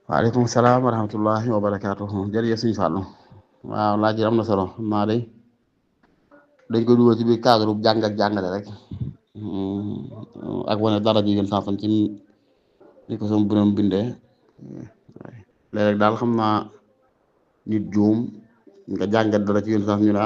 waaleykum salaam wa rahmatullahi wa barakaatuhu jërëjëf suñu Fallou waaw laaj yi am na solo xam naa day dañ ko dugal ci biir cadre bu jàng ak jàngale rek ak wane dara ji gën sansan ci ni ko sama borom bindee léeg-léeg daal xam naa nit juum nga jàngat dara ci gën sansan ñu ne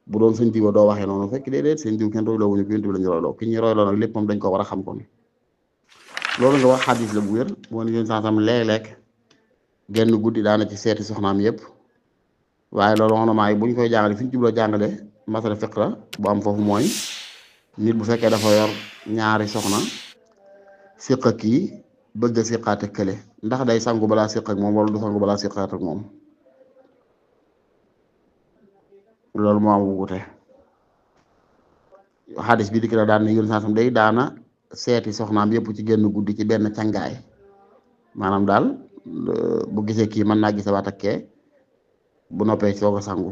bu doon sëñ diwa doo waxee noonu fekk déedéet sëñ diw kenn royloo wuñu ko yonent bi lañu royloo ki ñuy royloo nag lépp moom dañ ko war a xam kon loolu nga wax xadis la bu wér boo ne gën sansan léeg-léeg genn guddi daana ci seeti soxnaam yëpp waaye loolu wax na maa yi bu ñu koy jàngale fi ñu jubloo jàngale masala fiq la bu am foofu mooy nit bu fekkee dafa yor ñaari soxna siq ak kii bëgg a siqaat ak kële ndax day sangu balaa siq ak moom wala du sangu balaa siqaat ak moom loolu moo am wute xadis bi dikk la daan ne yón sansam day daana seeti soxnaam yëpp ci genn guddi ci benn cangaay maanaam daal bu gisee kii mën naa gise waat ak kee bu noppee soog a sangu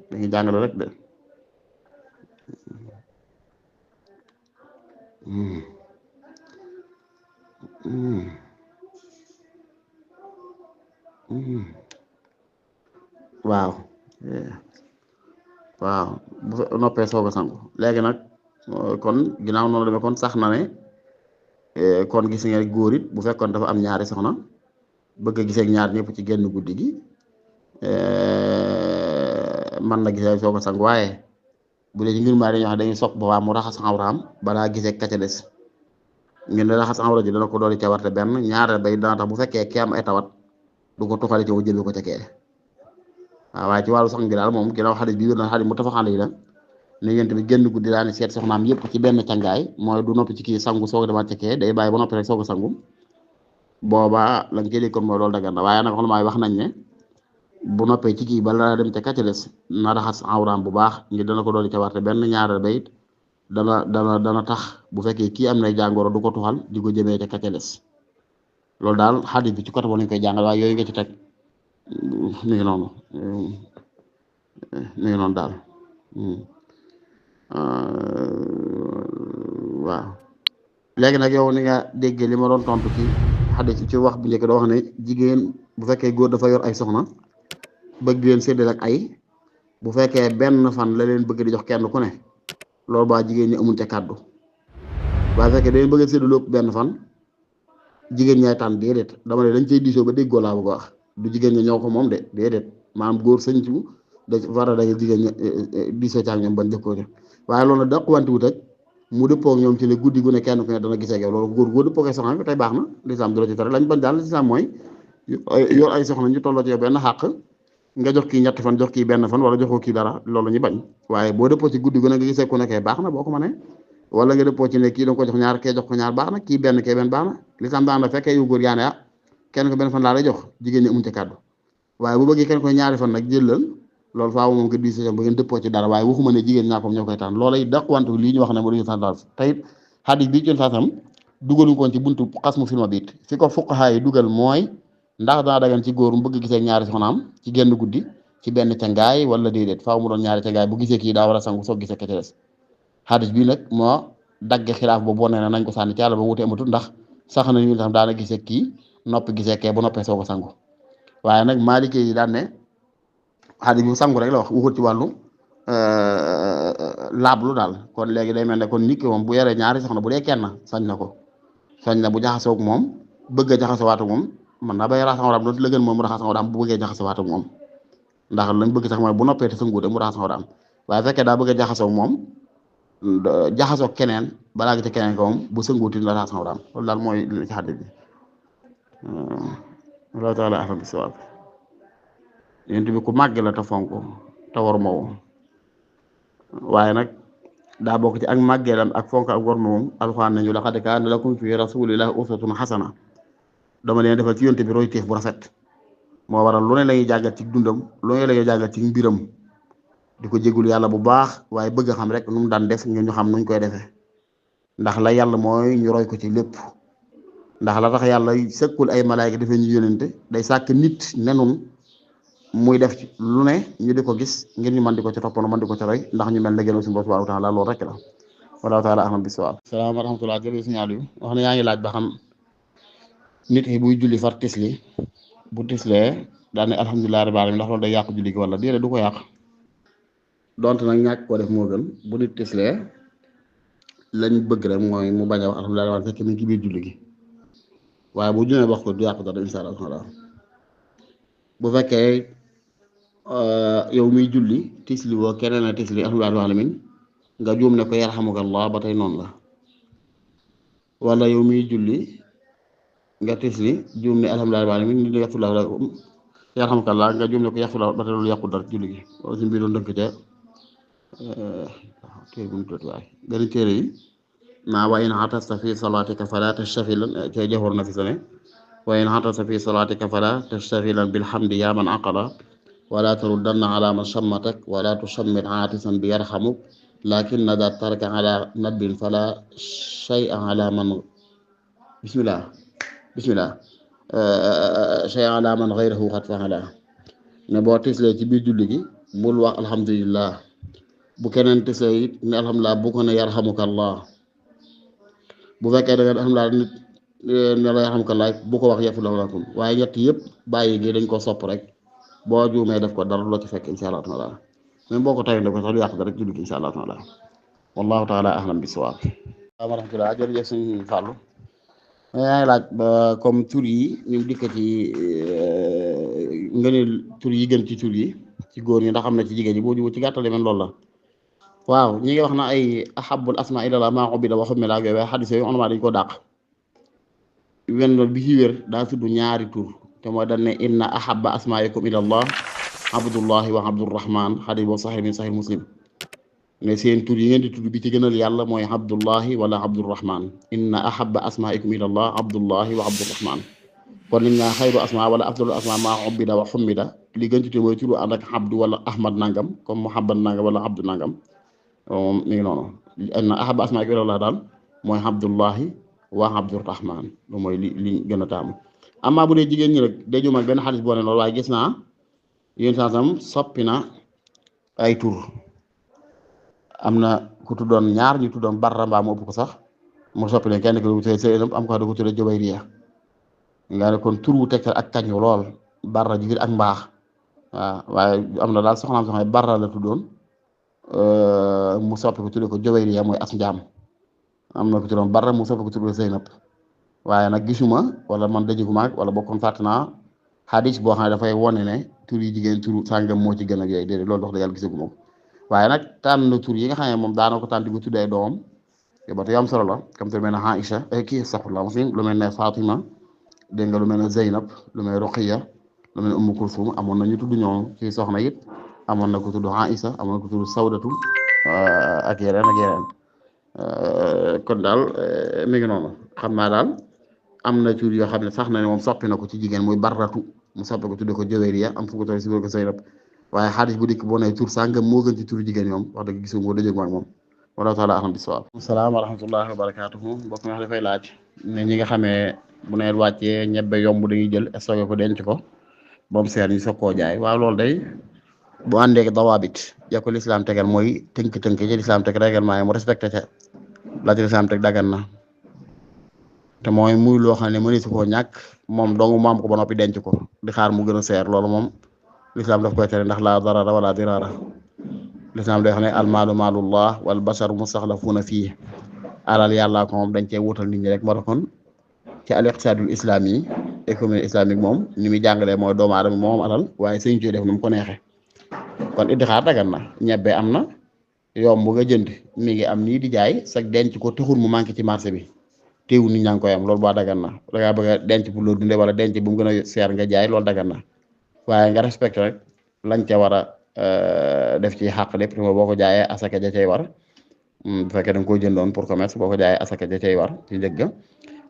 dañuy jàngale rek de waaw waaw bu noppee soog a sangu léegi nag kon ginnaaw noonu demee kon sax na ne kon gis nga góor it bu fekkoon dafa am ñaari soxna bëgg a gisee ak ñaar ñëpp ci genn guddi gi man na gisee soog a sangu waaye bu dee ci ngir maa dañuy wax dañuy sopp ba mu raxas awraam balaa gisee ka ca des ngeen ne raxas awra ji dana ko dooli cawarte benn ñaareel bay dana tax bu fekkee kee am ay tawat du ko tuxale ci wa jël ko ca kee waaw waaye ci wàllu sang gi daal moom ginnaaw xadis bi wér na xadis mu tafaxaan yi la ne yéen bi génn guddi daal ne seet soxnaam yëpp ci benn cangaay mooy du noppi ci kii sangu soog a demaat ca kee day bàyyi ba noppi rek soog a sangu boobaa la nga cee kon mooy loolu dagan na waaye nag xam maay wax nañ ne bu noppee ci kii bala dem ca kàcce des na raxas awraam bu baax ngir dana ko dooli ca warte benn ñaareel ba it dana tax bu fekkee kii am na jàngoro du ko tuxal di ko jëmee ca kàcce des loolu daal xadis bi ci côté boobu lañ koy jàngal waaye yooyu nga ci teg mi ngi noonu mi ngi noonu daal waaw léegi nag yow ni nga déggee li ma doon tontu ci xadis ci wax bu njëkk doo wax ne jigéen bu fekkee góor dafa yor ay soxna bëgg leen séddale ak ay bu fekkee benn fan la leen bëgg di jox kenn ku ne loolu ba jigéen ñi amul ca kàddu waaye fekkee dañ bëgg a séddale lépp benn fan jigéen ñaay tànn déedéet dama ne dañ cey diisoo ba déggoo laa bëgg a wax du jigéen ñi ñoo ko moom de déedéet maanaam góor sëñtu da war a daje jigéen ñi diisoo caag ñoom ban dëkkoo ci waaye loolu nag daqwanti wut ak mu dëppoo ak ñoom ci ne guddi gu ne kenn ku ne dana gisee ak yow loolu góor góor dëppoo ak soxna bi tey baax na lislaam du la ci tere lañ bañ daal lislaam mooy yor ay soxna ñu tolloo ci yow benn xàq nga jox kii ñetti fan jox kii benn fan wala joxoo kii dara loolu ñu bañ waaye boo dëppoo ci guddi gu ne nga gisee ku nekkee baax na boo ko mënee wala nga dëppoo ci ne kii da nga ko jox ñaar kee jox ko ñaar baax na kii benn kee benn baax na lislaam daan na fekkee yu góor yaa ne kenn ko benn fan laa lay jox jigéen ñi amuñ ci kàddu waaye bu bëggee kenn ko ñaari fan nag jëlal loolu faaw moom nga di si ba ngeen dëppoo ci dara waaye waxuma ne jigéen ñaa ko ñoo koy tànn loolay daqwantu lii ñu wax ne mo duñu tànn tey xadis bi ci sasam dugaluñ koon ci buntu xas mu filma biit fi ko fuqahaa yi dugal mooy ndax dana dagan ci góor mu bëgg gisee ñaari soxnaam ci genn guddi ci benn cangaay wala déedéet faaw mu doon ñaari cangaay bu gisee kii daa war a sangu soog gisee ka ca des xadis bi nag moo dagge xilaaf boobu wane na nañ ko sànni ci yàlla ba wute amatul ndax sax na ñu tam daana gisee kii noppi gisee kee bu noppee soog a sangu waaye nag Maliki yi daan ne xadis bi sangu rek la wax waxul ci wàllu laablu daal kon léegi day mel ne kon nit ki moom bu yoree ñaari soxna bu dee kenn sañ na ko sañ na bu jaxasoo ak moom bëgg a jaxasowaat ak moom mën naa bay raxas awraam doon la gën moom mu raxas awraam bu bëggee jaxasowaat ak moom ndax lañ bëgg sax mooy bu noppee te sanguute mu raxas awraam waaye fekkee daa bëgg a jaxasoo ak moom jaxasoo ak keneen balaa gi te keneen ko moom bu sanguuti la raxas awraam loolu daal mooy li ci xadis bi wallahu taala ahlam bi sawaab yént bi ku màgg la te fonk te war moo waaye nag daa bokk ci ak màggeelam ak fonk ak war moom alxuraan nañu laqad kaana lakum fi rasulillahi uswatun xasana dama leen defal ci yonte bi royteef bu rafet moo waral lu ne la ñuy jàngat ci dundam lu ne la ñuy jàngat ci mbiram di ko jégul yàlla bu baax waaye bëgg a xam rek nu mu daan def ngeen ñu xam nuñ koy defee ndax la yàlla mooy ñu roy ko ci lépp ndax la tax yàlla sëkkul ay malaayka defee ñu yónente day sàkk nit nenun muy def lu ne ñu di ko gis ngir ñu mën di ko ci toppandoo mën di ko ci roy ndax ñu mel ne gënal suñu bopp subhanahu wa taala loolu rek la wallahu taala ahlam bi sawaab salaam wa rahmatullah jërëjëf signal yu wax ne yaa ngi laaj ba xam nit ki buy julli far tisli bu tislee daal ne alhamdulilah rabbil alamin ndax loolu day yàq julli gi wala déedéet du ko yàq donte nag ñàkk koo def moo gën bu nit tislee lañ bëgg rek mooy mu bañ a wax alhamdulilah rabbil alamin fekk mi ngi ci biir julli gi waaye bu juumee wax ko du yàq dara insha Allah taala bu fekkee yow miy julli tisli woo keneen a tisli alhamdulilah rabbil alamin nga juum ne ko yarhamukallah ba tey noonu la wala yow miy julli nga tisli juum ne alhamdulilah rabbil alamin ni yarhamukallah nga juum ne ko yaxfirullah ba tey loolu yàqu dara julli gi loolu si mbir doon dënk ca téere bu mu tudd waay benn téere yi naa wa in atasta fi salatika fala tashtafilan ca jaxoor na fi sane wa in atasta fi salatika fala tashtafilan bilhamdi ya man aqala wala taruddanna ala man shammatak wala tushammit aatisan bi yarhamuk lakin da tarka ala nadbin fala shay'a ala man bismillah shay'a ala man ghayruhu qad fa'ala ne boo tislee ci biir julli gi bul wax alhamdulillah bu keneen tislee it ne alhamdulillah bu ko ne yarhamukallah bu fekkee da nga alhamdulillah nit ne la yarhamukallah bu ko wax yaghfir lakum waaye ñett yëpp bàyyi gi dañ ko sopp rek boo juumee def ko dara loo ci fekk insha Allah taala même boo ko tayee def ko sax du yàq dara rek julli gi insha Allah taala wallahu taala ahlam bis-sawab wa rahmatullah jërëjëf sëñ Fallou yaa ngi laaj ba comme tur yi ñu dikk ci nga ne tur yi gën ci tur yi ci góor ñi ndax xam na ci jigéen ñi boo jubóo ci gàttale men loolu la waaw ñi ngi wax na ay ahabul asma ilallah maa ubida wa humila ak yooyu waaye xadis yooyu on dañ ko dàq wenn loolu bi ci wér daa tudd ñaari tur te mooy dañ ne inna ahabba asmaikum ilallah abdullahi wa abdurrahman xadis boobu saxih min saxih muslim ne seen tur yi ngeen di tudd bi ci gënal yàlla mooy abdullahi wala abdurrahman inna ahabba asmaikum ilallah abdullahi wa abdurrahman kon liñ naa xayru asma wala afdalu asma maa ubida wa humida li gën ci te mooy turu ànd ak abdu wala ahmad nangam comme muhammad nangam wala abdu nangam moom mi ngi noonu inna ahabba asmaikum ilallah daal mooy abdullahi wa abdurrahman lu mooy li gën a taamu amma bu dee jigéen ñi rek day jum ak benn xadis boo ne loolu waaye gis naa yéen saasam soppi na ay tur am na ku tuddoon ñaar ñu tuddoon barra mbaa mu ëpp ko sax mu soppi leen kenn ko Seynab am ko da ko tudde Jubayriya nga ne kon tur wu tegtal ak kañu lool barra ji ak mbaax waaw waaye am na daal soxnaam soxna barra la tuddoon mu soppi ko tudde ko Jubayriya mooy as njaam am na ko tuddoon barra mu soppi ko tudde Seynab waaye nag gisuma wala man dajuguma ak wala bokkoon fàtt naa xadis boo xam ne dafay wone ne tur yi jigéen tur sàngam moo ci gën ak yooyu déedéet loolu dox dëgg yàlla gisaguma ko waaye nag tànn tur yi nga xam ne moom daana ko tànn di ko tuddee doomam te ba tey am solo la comme te lu mel ne Aïcha kii astaghfirullah lu mel ne Fatima dégg nga lu mel ne Zeynab lu mel ne Ruqayya lu mel ne Ummu Kulsum amoon na ñu tudd ñoom ci soxna it amoon na ko tudd Aïcha amoon na ko tudd Sawdatu ak yeneen kon daal mi ngi noonu xam naa daal am na tur yoo xam ne sax na ne moom soppi na ko ci jigéen muy Barratu mu soppi ko tuddee ko Juwayriya am fu ko toll si biir ko Zeynab waaye xadis bu dikk boo ne tur sàngam moo gën ci turu jigéen ñoom wax dëgg gisuma ko dajëg maag moom wallahu taala ahlam bisawab asalaam wa rahmatullahi wa barakatuhu mbokk mi wax dafay laaj ne ñi nga xamee bu nawet wàccee ñebbe yomb dañuy jël stocké ko denc ko boom seer ñu soog koo jaay waaw loolu day bu àndeek dawaabit ya ko lislaam tegal mooy tënk-tënk ci lislaam teg règlement yi mu respecté ca la ci lislaam teg dagan na te mooy muy loo xam ne mëneesu koo ñàkk moom dong mu am ko ba noppi denc ko di xaar mu gën a seer loolu moom lislaam daf koy tere ndax la darara wala dirara lislaam day xam ne almaalu maalullah wal basharu mustaxlafuuna fii alal yàllaa ko moom dañ cee wutal nit ñi rek moo tax kon ci al iqtisaadul islaam yi économie islamique moom ni muy jàngalee mooy doomu aadama moom alal waaye sëñ ci def nu mu ko neexee kon iddixaar dagan na ñebbe am na yomb nga jënd mi ngi am nii di jaay sax denc ko taxul mu manqué ci marché bi teewu nit ñaa ngi koy am loolu boo dagan na da ngaa bëgg a denc pour loolu dundee wala denc bu mu gën a seer nga jaay loolu dagan na waaye nga respecté rek lañ ca war a def ci xàq lépp boo ko jaayee asaka ja cay war bu fekkee da nga koy jëndoon pour commerce boo ko jaayee asaka ja cay war ci njëg ga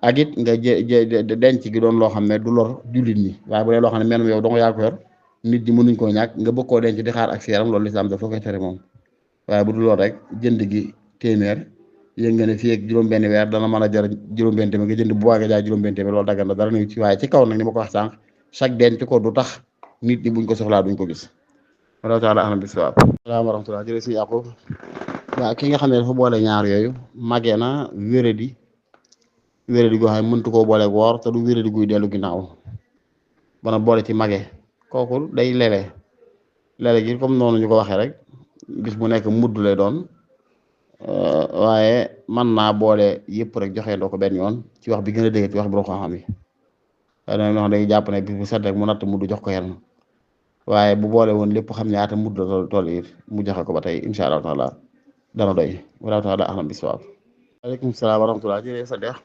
ak it nga denc gi doon loo xam ne du lor jullit ñi waaye bu dee loo xam ne menum yow dong yaa ko yor nit ñi mënuñ koo ñàkk nga bëgg koo denc di xaar ak seeram loolu lislaam daf la koy tere moom waaye bu dul lool rek jënd gi téeméer yëg nga ne fii ak juróom-benn weer dana mën a jar juróom-benn téeméer nga jënd bu waa nga jaay juróom-benn téeméer loolu daggan na dara ñëw ci waaye ci kaw nag ni ma ko wax sànq chaque denc ko du tax nit ñi buñ ko soxlaa duñ ko gis wallahu taala ahlam bisawab salaam wa rahmatullah jërëjëf si Yaqub waaw ki nga xam ne dafa boole ñaar yooyu màggee na wéradi wéradi goo xam ne mëntu koo boole woor te du wéradi guy dellu ginnaaw bana boole ci mage kooku day lele gi comme noonu ñu ko waxee rek bis bu nekk mudd lay doon waaye mën naa boole yëpp rek joxe ndoo ko benn yoon ci wax bi gën a dégg ci wax bi boo xam-xam yi waaye nag day jàpp ne bis bu set rek mu natt mudd jox ko yenn waaye bu boole woon lépp xam ñaata mudd la toll it mu joxe ko ba tey incha allahu taala dana doy wallahu taala ahlam biswaab. waaleykum salaam wa rahmatulah jërëjëf sa dex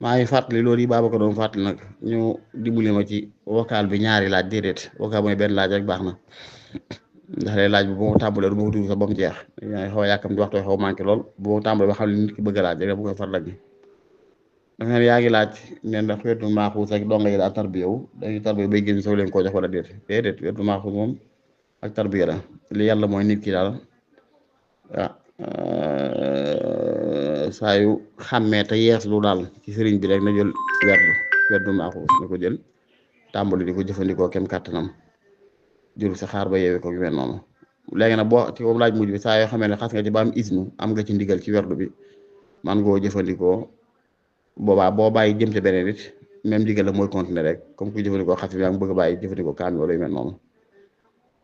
maa ngi fàttali loolu yi baaba ko doon fàttali nag ñu dimbali ma ci vocal bi ñaari laaj déedéet vocal mooy benn laaj rek baax na ndax lay laaj bi bu ma tàmbalee du ma ko dugg sax ba mu jeex yaa xaw a yàkkam di waxtu xaw a manqué lool bu ma tàmbalee ba xam ne nit ki bëgg a laaj rek bu koy far dagg dafa ne yaa ngi laaj ne ndax wetu maaxuus ak donga yi daal tarbiya wu dañuy tarbiya bay génn soo leen koo jox wala déedéet wetu maaxuus moom ak tarbiya la li yàlla mooy nit ki daal saa yu xàmmee te yees lu daal ci sëriñ bi rek na jël werdu maaxuus na ko jël tàmbali di ko jëfandikoo kem kàttanam jël sa xaar ba yeewee ko yu mel noonu léegi nag boo ci boobu laaj mujj bi saa yoo xamee ne xas nga ci ba am isnu am nga ci ndigal ci werdu bi man ngoo jëfandikoo boobaa boo bàyyi jëm ca beneen it même ndigal la mooy continuer rek comme ku jëfandikoo xas bi yaa ngi bëgg a bàyyi jëfandikoo kaamil wala yu mel noonu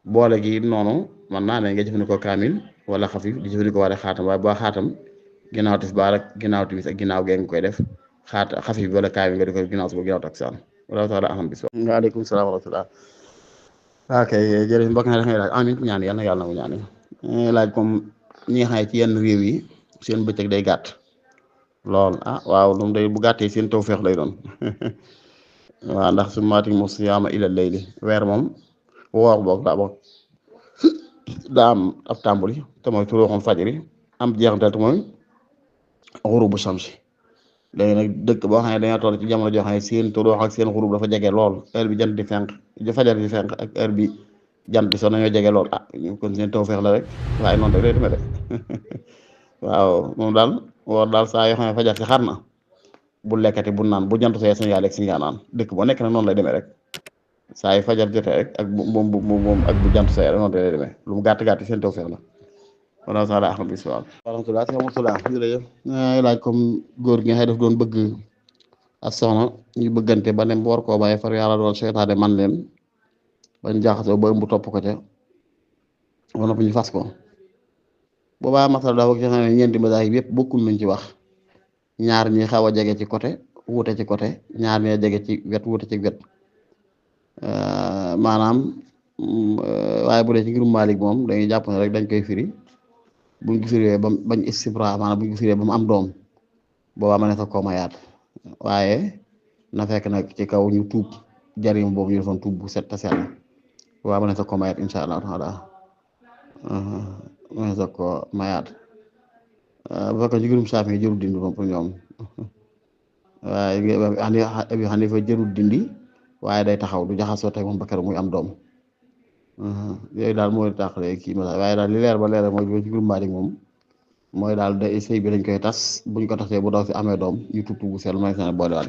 boole gi noonu man naa ne nga jëfandikoo kaamil wala xafif di jëfandikoo waale xaatam waaye boo xaatam ginnaaw tisbaar ak ginnaaw timis ak ginnaaw gee nga koy def xafif bi wala kaamil nga di ko ginnaaw suba ginnaaw taksaan wala taala aham bis waaleykum salaam wa rahmatullah ok jërëjëf mbokk na dafay laaj amin ñaan yàlla na yàlla nangu ñaan laaj comme ñi nga xam ne ci yenn réew yi seen bëccëg day gàtt lool waaw lu day bu gàttee seen tawfeex lay doon waaw ndax su maati mo siyaama ila layli weer moom woor boog daa am ab tàmbali te mooy turuuxum fajri am jeexantal te mooy xurubu samsi léegi nag dëkk boo xam ne dañoo toll ci jamono joo xam ne seen turuux ak seen xurub dafa jege lool heure bi jant di fenk fajar di fenk ak heure bi jant bi so nañoo jege lool ñu kon seen tawfeex la rek waaye noonu rek lay demee rek waaw moom daal woor daal saa yoo xam ne fajar si xar na bu lekkati bu naan bu jant sooyee sañ ngaa lekk sañ ngaa naan dëkk boo nekk nag noonu lay demee rek saa yu fajar jotee rek ak moom ak bu jant sooyee rek noonu lay demee lu mu gàtt gàtt seen tawfeex la wala taala ahmad biswal warahmatullah jërëjëf laaj comme góor gi nga xëy daf doon bëgg ak soxna ñu bëggante ba dem war koo bàyyi far yàlla doon seytaane man leen bañ jaaxasoo ba ëmb topp ko ca wala bu ñu fas ko boobaa masala daa bokk ci xam ne ñeenti mazaahib yëpp bokkul nañ ci wax ñaar ñi xaw a jege ci côté wuute ci côté ñaar ñi jege ci wet wuute ci wet maanaam waaye bu dee ci ngirum Maalik moom dañuy jàpp ne rek dañ koy firi buñ ko firee ba bañ istibra maanaam buñ ko firee ba mu am doom boobaa ma ne fa koo mayaat waaye na fekk nag ci kaw ñu tuub jarim boobu ñu defoon tuub bu set te sell boobaa ma ne fa koo mayaat incha allah taala ma ne fa koo mayaat bu fekkee ci ngirum Saafi jërul dindi moom pour ñoom waaye Abi Hanifa jërul dindi waaye day taxaw du jaxasoo teg moom ba keroog muy am doom yooyu daal mooy tàqale kii ma waaye daal li leer ba leer mooy ci groupe Malick moom mooy daal day sëy bi dañ koy tas buñ ko tasee bu daw si amee doom ñu tuub bu sell may seen boole waat